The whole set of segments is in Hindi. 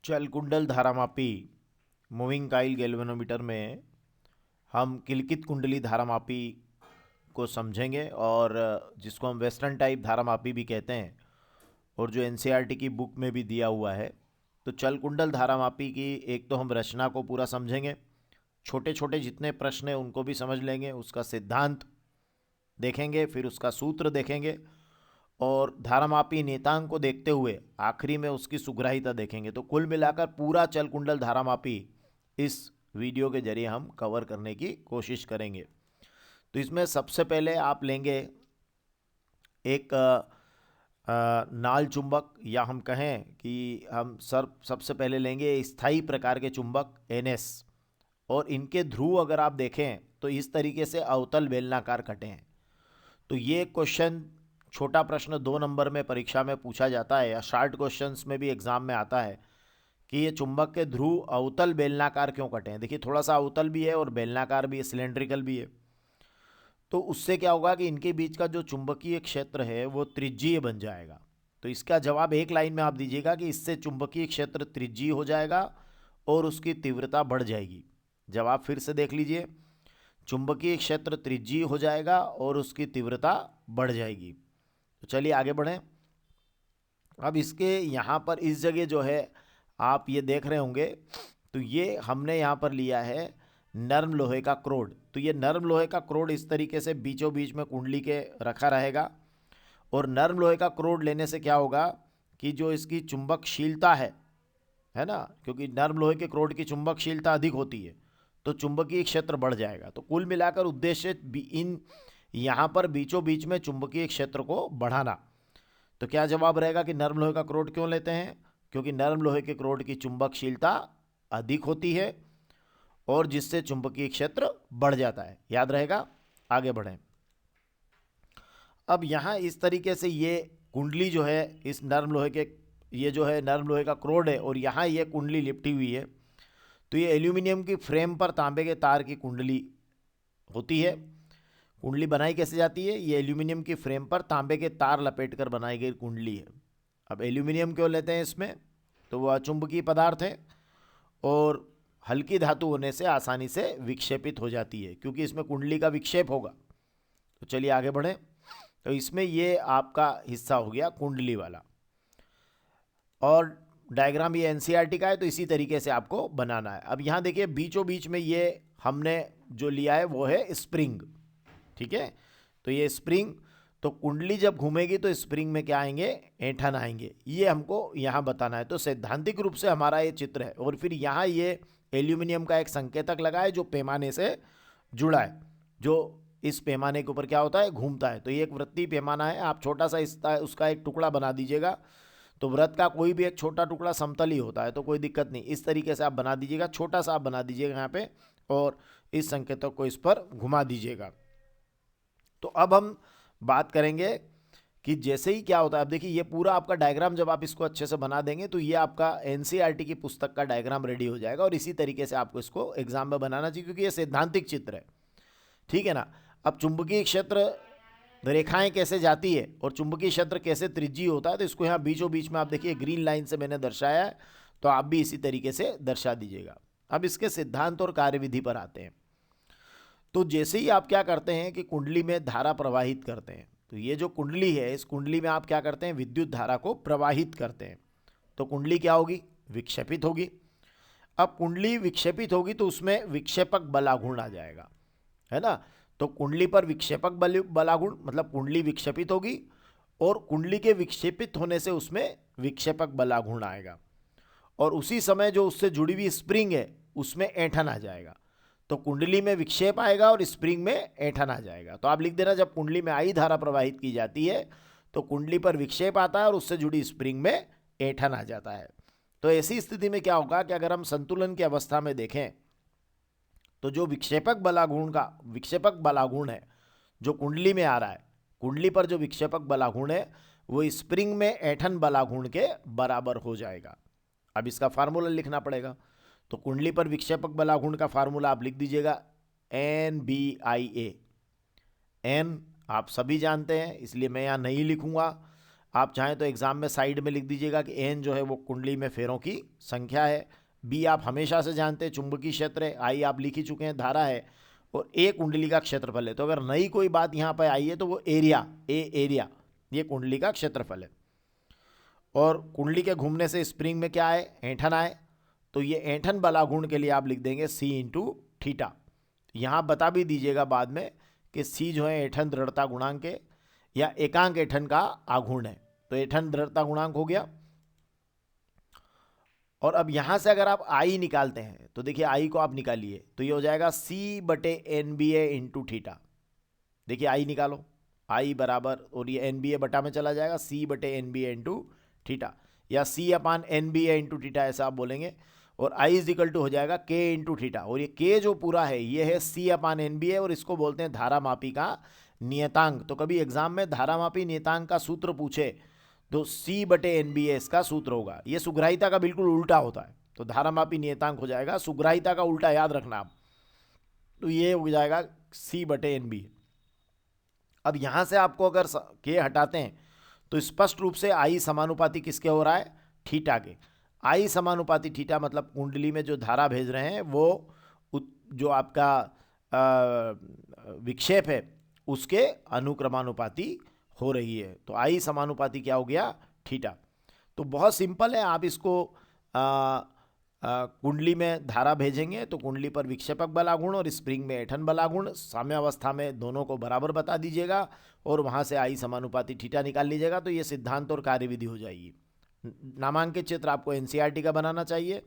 चल कुंडल धारामापी मूविंग काइल गैल्वेनोमीटर में हम किलकित कुंडली धारामापी को समझेंगे और जिसको हम वेस्टर्न टाइप धारामापी भी कहते हैं और जो एनसीईआरटी की बुक में भी दिया हुआ है। तो चल कुंडल धारामापी की एक तो हम रचना को पूरा समझेंगे, छोटे छोटे जितने प्रश्न हैं उनको भी समझ लेंगे, उसका सिद्धांत देखेंगे, फिर उसका सूत्र देखेंगे और धारामापी नियतांक को देखते हुए आखिरी में उसकी सुग्राहिता देखेंगे। तो कुल मिलाकर पूरा चल कुंडल धारामापी इस वीडियो के जरिए हम कवर करने की कोशिश करेंगे। तो इसमें सबसे पहले आप लेंगे एक नाल चुंबक, या हम कहें कि हम सबसे पहले लेंगे स्थायी प्रकार के चुंबक NS, और इनके ध्रुव अगर आप देखें तो इस तरीके से अवतल बेलनाकार कटे हैं। तो ये क्वेश्चन छोटा प्रश्न 2 नंबर में परीक्षा में पूछा जाता है या शार्ट क्वेश्चंस में भी एग्जाम में आता है कि ये चुंबक के ध्रुव अवतल बेलनाकार क्यों कटे हैं। देखिए थोड़ा सा अवतल भी है और बेलनाकार भी है, सिलेंड्रिकल भी है। तो उससे क्या होगा कि इनके बीच का जो चुंबकीय क्षेत्र है वो त्रिज्यीय बन जाएगा। तो इसका जवाब एक लाइन में आप दीजिएगा कि इससे चुंबकीय क्षेत्र त्रिज्यीय हो जाएगा और उसकी तीव्रता बढ़ जाएगी। जवाब फिर से देख लीजिए, चुंबकीय क्षेत्र त्रिज्यीय हो जाएगा और उसकी तीव्रता बढ़ जाएगी। तो चलिए आगे बढ़ें। अब इसके यहाँ पर इस जगह जो है आप ये देख रहे होंगे, तो ये हमने यहाँ पर लिया है नर्म लोहे का क्रोड। तो ये नर्म लोहे का क्रोड इस तरीके से बीचों बीच में कुंडली के रखा रहेगा। और नर्म लोहे का क्रोड लेने से क्या होगा कि जो इसकी चुंबकशीलता है ना, क्योंकि नर्म लोहे के क्रोड की चुंबकशीलता अधिक होती है तो चुंबकीय क्षेत्र बढ़ जाएगा। तो कुल मिलाकर उद्देश्य इन यहाँ पर बीचों बीच में चुंबकीय क्षेत्र को बढ़ाना। तो क्या जवाब रहेगा कि नर्म लोहे का क्रोड क्यों लेते हैं? क्योंकि नर्म लोहे के क्रोड की चुंबकशीलता अधिक होती है और जिससे चुंबकीय क्षेत्र बढ़ जाता है। याद रहेगा। आगे बढ़ें। अब यहाँ इस तरीके से ये कुंडली जो है इस नर्म लोहे के, ये जो है नर्म लोहे का क्रोड है और यहाँ ये कुंडली लिपटी हुई है। तो ये एल्यूमिनियम की फ्रेम पर तांबे के तार की कुंडली होती है। कुंडली बनाई कैसे जाती है? ये एल्यूमिनियम की फ्रेम पर तांबे के तार लपेटकर बनाई गई कुंडली है। अब एल्यूमिनियम क्यों लेते हैं इसमें? तो वह अचुंबकीय पदार्थ है और हल्की धातु होने से आसानी से विक्षेपित हो जाती है, क्योंकि इसमें कुंडली का विक्षेप होगा। तो चलिए आगे बढ़ें। तो इसमें ये आपका हिस्सा हो गया कुंडली वाला, और डायग्राम ये एनसीईआरटी का है तो इसी तरीके से आपको बनाना है। अब यहाँ देखिए बीचों बीच में ये हमने जो लिया है वो है स्प्रिंग। ठीक है, तो ये स्प्रिंग, तो कुंडली जब घूमेगी तो स्प्रिंग में क्या आएंगे? ऐंठन आएंगे। ये हमको यहाँ बताना है। तो सैद्धांतिक रूप से हमारा ये चित्र है और फिर यहाँ ये एल्यूमिनियम का एक संकेतक लगा है जो पैमाने से जुड़ा है, जो इस पैमाने के ऊपर क्या होता है? घूमता है। तो ये एक वृत्तीय पैमाना है। आप छोटा सा उसका एक टुकड़ा बना दीजिएगा। तो वृत्त का कोई भी एक छोटा टुकड़ा समतल ही होता है, तो कोई दिक्कत नहीं। इस तरीके से आप बना दीजिएगा, छोटा सा आप बना दीजिएगा यहाँ पे, और इस संकेतक को इस पर घुमा दीजिएगा। तो अब हम बात करेंगे कि जैसे ही क्या होता है। अब देखिए ये पूरा आपका डायग्राम जब आप इसको अच्छे से बना देंगे तो ये आपका एनसीईआरटी की पुस्तक का डायग्राम रेडी हो जाएगा, और इसी तरीके से आपको इसको एग्जाम में बनाना चाहिए, क्योंकि ये सैद्धांतिक चित्र है। ठीक है ना। अब चुंबकीय क्षेत्र रेखाएं कैसे जाती है और चुंबकीय क्षेत्र कैसे त्रिज्यीय होता है, तो इसको यहाँ बीचों बीच में आप देखिए ग्रीन लाइन से मैंने दर्शाया है, तो आप भी इसी तरीके से दर्शा दीजिएगा। अब इसके सिद्धांत और कार्यविधि पर आते हैं। तो जैसे ही आप क्या करते हैं कि कुंडली में धारा प्रवाहित करते हैं, तो ये जो कुंडली है इस कुंडली में आप क्या करते हैं? विद्युत धारा को प्रवाहित करते हैं। तो कुंडली क्या होगी? विक्षेपित होगी। अब कुंडली विक्षेपित होगी तो उसमें विक्षेपक बलाघूर्ण आ जाएगा, है ना। तो कुंडली पर विक्षेपक बलाघूर्ण मतलब कुंडली विक्षेपित होगी और कुंडली के विक्षेपित होने से उसमें विक्षेपक बलाघूर्ण आएगा, और उसी समय जो उससे जुड़ी हुई स्प्रिंग है उसमें ऐंठन आ जाएगा। तो कुंडली में विक्षेप आएगा और स्प्रिंग में ऐंठन आ जाएगा। तो आप लिख देना, जब कुंडली में आई धारा प्रवाहित की जाती है तो कुंडली पर विक्षेप आता है और उससे जुड़ी स्प्रिंग में ऐंठन आ जाता है। तो ऐसी स्थिति में क्या होगा कि अगर हम संतुलन की अवस्था में देखें तो जो विक्षेपक बलाघूर्ण है जो कुंडली में आ रहा है, कुंडली पर जो विक्षेपक बलाघूर्ण है वो स्प्रिंग में ऐंठन बलाघूर्ण के बराबर हो जाएगा। अब इसका फार्मूला लिखना पड़ेगा। तो कुंडली पर विक्षेपक बलाघूर्ण का फार्मूला आप लिख दीजिएगा NBIA। एन आप सभी जानते हैं इसलिए मैं यहाँ नहीं लिखूंगा। आप चाहें तो एग्जाम में साइड में लिख दीजिएगा कि एन जो है वो कुंडली में फेरों की संख्या है। बी आप हमेशा से जानते हैं चुंबकीय क्षेत्र है। आई आप लिख ही चुके हैं धारा है। और ए कुंडली का क्षेत्रफल है। तो अगर नई कोई बात यहाँ पर आई है तो वो एरिया, एरिया ये कुंडली का क्षेत्रफल है। और कुंडली के घूमने से स्प्रिंग में क्या आए, ऐंठन आए। तो ये ऐंठन बलाघूर्ण के लिए आप लिख देंगे सी इंटू थीटा। यहाँ बता भी दीजिएगा बाद में कि सी जो है ऐंठन दृढ़ता गुणांक है या एकांक ऐंठन का आघूर्ण है। तो ऐंठन दृढ़ता गुणांक हो गया। और अब यहाँ से अगर आप आई निकालते हैं तो देखिए आई को आप निकालिए तो ये हो जाएगा सी बटे एन बी ए इंटू थीटा। देखिए आई निकालो, आई बराबर, और ये एन बी ए बटा में चला जाएगा सी बटे एन बी ए इंटू थीटा, या सी अपान एन बी ए इंटू थीटा ऐसा आप बोलेंगे। और आई इज इक्वल टू हो जाएगा के इंटू थीटा। और ये के जो पूरा है ये है सी अपान एन बी ए, और इसको बोलते हैं धारामापी का नियतांक। तो कभी एग्जाम में धारामापी नियतांक का सूत्र पूछे तो सी बटे एन बी ए इसका सूत्र होगा। ये सुग्राहिता का बिल्कुल उल्टा होता है। तो धारामापी नियतांक हो जाएगा सुग्राहिता का उल्टा, याद रखना आप। तो ये हो जाएगा सी बटे एन बी ए। अब यहाँ से आपको अगर के हटाते हैं तो स्पष्ट रूप से आई समानुपाती किसके हो रहा है, थीटा के। आई समानुपाती थीटा मतलब कुंडली में जो धारा भेज रहे हैं वो जो आपका विक्षेप है उसके अनुक्रमानुपाती हो रही है। तो आई समानुपाती क्या हो गया, थीटा। तो बहुत सिंपल है। आप इसको कुंडली में धारा भेजेंगे तो कुंडली पर विक्षेपक बलागुण और स्प्रिंग में ऐंठन बलागुण साम्यावस्था में दोनों को बराबर बता दीजिएगा और वहाँ से आई समानुपाती थीटा निकाल लीजिएगा। तो ये सिद्धांत और कार्यविधि हो जाएगी। नामांकित चित्र आपको एनसीईआरटी का बनाना चाहिए।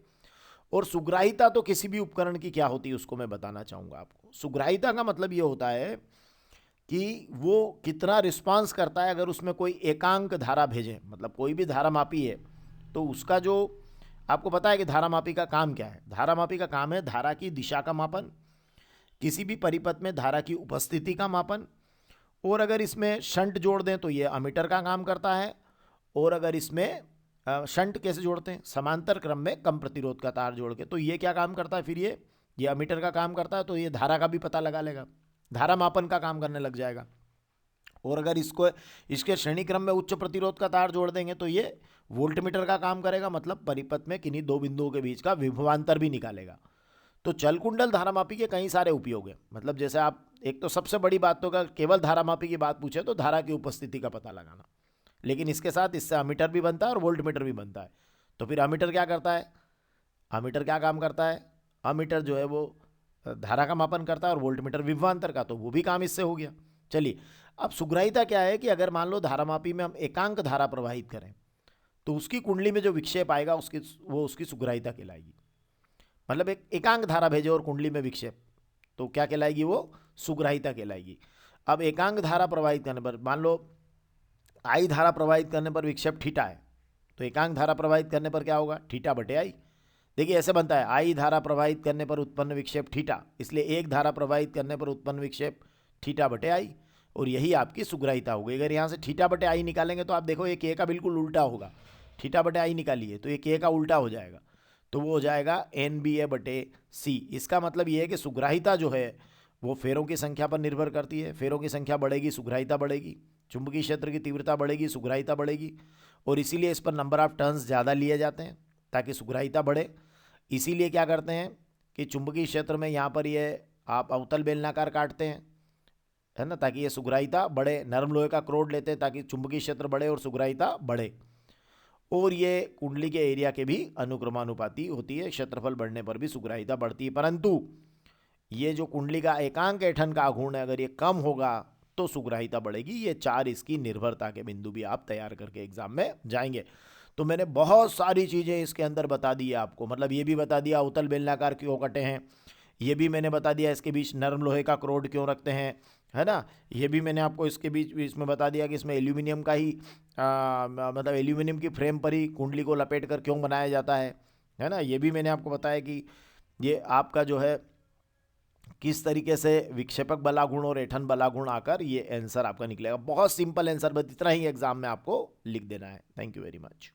और सुग्राहिता तो किसी भी उपकरण की क्या होती है उसको मैं बताना चाहूँगा आपको। सुग्राहिता का मतलब ये होता है कि वो कितना रिस्पांस करता है अगर उसमें कोई एकांक धारा भेजें। मतलब कोई भी धारामापी है तो उसका जो, आपको पता है कि धारामापी का काम क्या है। धारामापी का काम है धारा की दिशा का मापन, किसी भी परिपथ में धारा की उपस्थिति का मापन, और अगर इसमें शंट जोड़ दें तो ये अमीटर का काम करता है। और अगर इसमें शंट कैसे जोड़ते हैं, समांतर क्रम में कम प्रतिरोध का तार जोड़ के, तो ये क्या काम करता है, फिर ये अमीटर का काम करता है। तो ये धारा का भी पता लगा लेगा, धारा मापन का काम करने लग जाएगा। और अगर इसके श्रेणी क्रम में उच्च प्रतिरोध का तार जोड़ देंगे तो ये वोल्टमीटर का काम करेगा। मतलब परिपथ में किन्हीं दो बिंदुओं के बीच का विभवांतर भी निकालेगा। तो चलकुंडल धारामापी के कई सारे उपयोग हैं। मतलब जैसे आप, एक तो सबसे बड़ी बात तो अगर केवल धारामापी की बात पूछे तो धारा की उपस्थिति का पता लगाना, लेकिन इसके साथ इससे अमीटर भी बनता है और वोल्टमीटर भी बनता है। तो फिर अमीटर क्या करता है, अमीटर क्या काम करता है, अमीटर जो है वो धारा का मापन करता है और वोल्टमीटर विभवांतर का, तो वो भी काम इससे हो गया। चलिए, अब सुग्राहिता क्या है कि अगर मान लो धारामापी में हम एकांक धारा प्रवाहित करें तो उसकी कुंडली में जो विक्षेप आएगा उसकी सुग्राहिता कहलाएगी। मतलब एक एकांक धारा भेजे और कुंडली में विक्षेप, तो क्या कहलाएगी, वो सुग्राहिता कहलाएगी। अब एकांक धारा प्रवाहित करने पर, मान लो आई धारा प्रवाहित करने पर विक्षेप थीटा है, तो एकांक धारा प्रवाहित करने पर क्या होगा, थीटा बटे आई। देखिए ऐसे बनता है, आई धारा प्रवाहित करने पर उत्पन्न विक्षेप थीटा, इसलिए एक धारा प्रवाहित करने पर उत्पन्न विक्षेप थीटा बटे आई, और यही आपकी सुग्राहिता हो गई। अगर यहाँ से थीटा बटे आई निकालेंगे तो आप देखो ये के का बिल्कुल उल्टा होगा। थीटा बटे आई निकालिए तो ये के का उल्टा हो जाएगा, तो वो हो जाएगा एन बी ए बटे सी। इसका मतलब ये है कि सुग्राहिता जो है वो फेरों की संख्या पर निर्भर करती है। फेरों की संख्या बढ़ेगी, सुग्राहिता बढ़ेगी। चुंबकीय क्षेत्र की तीव्रता बढ़ेगी, सुग्राहिता बढ़ेगी। और इसीलिए इस पर नंबर ऑफ टर्न्स ज़्यादा लिए जाते हैं ताकि सुग्राहिता बढ़े। इसीलिए क्या करते हैं कि चुंबकीय क्षेत्र में यहाँ पर ये आप अवतल बेलनाकार काटते हैं, है ना, ताकि ये सुग्राहिता बढ़े। नरम लोहे का क्रोड लेते हैं ताकि चुंबकीय क्षेत्र बढ़े और सुग्राहिता बढ़े। और ये कुंडली के एरिया के भी अनुक्रमानुपाती होती है। क्षेत्रफल बढ़ने पर भी सुग्राहिता बढ़ती है। परंतु ये जो कुंडली का एकांक ऐंठन का आघूर्ण है, अगर ये कम होगा तो सुग्राहिता बढ़ेगी। ये 4 इसकी निर्भरता के बिंदु भी आप तैयार करके एग्जाम में जाएंगे। तो मैंने बहुत सारी चीज़ें इसके अंदर बता दी है आपको। मतलब ये भी बता दिया अवतल बेलनाकार क्यों कटे हैं, ये भी मैंने बता दिया इसके बीच नरम लोहे का क्रोड क्यों रखते हैं, है ना। ये भी मैंने आपको इसके बीच इसमें बता दिया कि इसमें एल्यूमिनियम का ही मतलब एल्यूमिनियम की फ्रेम पर ही कुंडली को लपेट कर क्यों बनाया जाता है ना। ये भी मैंने आपको बताया कि ये आपका जो है किस तरीके से विक्षेपक बलागुण और ऐंठन बलागुण आकर ये आंसर आपका निकलेगा। बहुत सिंपल आंसर, बस इतना ही एग्जाम में आपको लिख देना है। Thank you very much.